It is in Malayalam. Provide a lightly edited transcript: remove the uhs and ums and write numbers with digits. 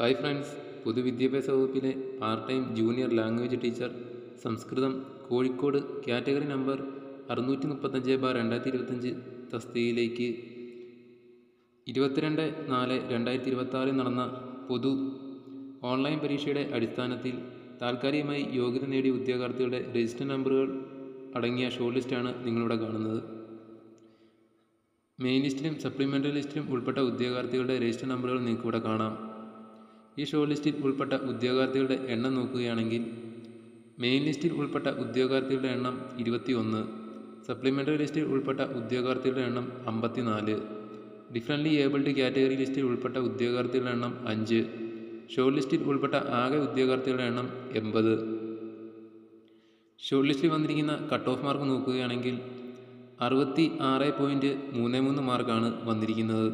ഹായ് ഫ്രണ്ട്സ്, പൊതുവിദ്യാഭ്യാസ വകുപ്പിലെ part time junior language teacher Sanskrit Kozhikode category number 635/2025 തസ്തികയിലേക്ക് 22/4/2026 നടന്ന പൊതു ഓൺലൈൻ പരീക്ഷയുടെ അടിസ്ഥാനത്തിൽ താൽക്കാലികമായി യോഗ്യത നേടിയ ഉദ്യോഗാർത്ഥികളുടെ രജിസ്റ്റർ നമ്പറുകൾ അടങ്ങിയ ഷോർട്ട് ലിസ്റ്റാണ് നിങ്ങളിവിടെ കാണുന്നത്. മെയിൻ ലിസ്റ്റിലും സപ്ലിമെൻ്ററി ലിസ്റ്റിലും ഉൾപ്പെട്ട ഉദ്യോഗാർത്ഥികളുടെ രജിസ്റ്റർ നമ്പറുകൾ നിങ്ങൾക്കിവിടെ കാണാം. ഈ ഷോർട്ട് ലിസ്റ്റിൽ ഉൾപ്പെട്ട ഉദ്യോഗാർത്ഥികളുടെ എണ്ണം നോക്കുകയാണെങ്കിൽ മെയിൻ ലിസ്റ്റിൽ ഉൾപ്പെട്ട ഉദ്യോഗാർത്ഥികളുടെ എണ്ണം 21, സപ്ലിമെൻ്ററി ലിസ്റ്റിൽ ഉൾപ്പെട്ട ഉദ്യോഗാർത്ഥികളുടെ എണ്ണം 54, ഡിഫറൻ്റ്ലി ഏബിൾഡ് കാറ്റഗറി ലിസ്റ്റിൽ ഉൾപ്പെട്ട ഉദ്യോഗാർത്ഥികളുടെ എണ്ണം 5, ഷോർട്ട് ലിസ്റ്റിൽ ഉൾപ്പെട്ട ആകെ ഉദ്യോഗാർത്ഥികളുടെ എണ്ണം 80. ഷോർട്ട് ലിസ്റ്റിൽ വന്നിരിക്കുന്ന കട്ട് ഓഫ് മാർക്ക് നോക്കുകയാണെങ്കിൽ 66.33 മാർക്കാണ് വന്നിരിക്കുന്നത്.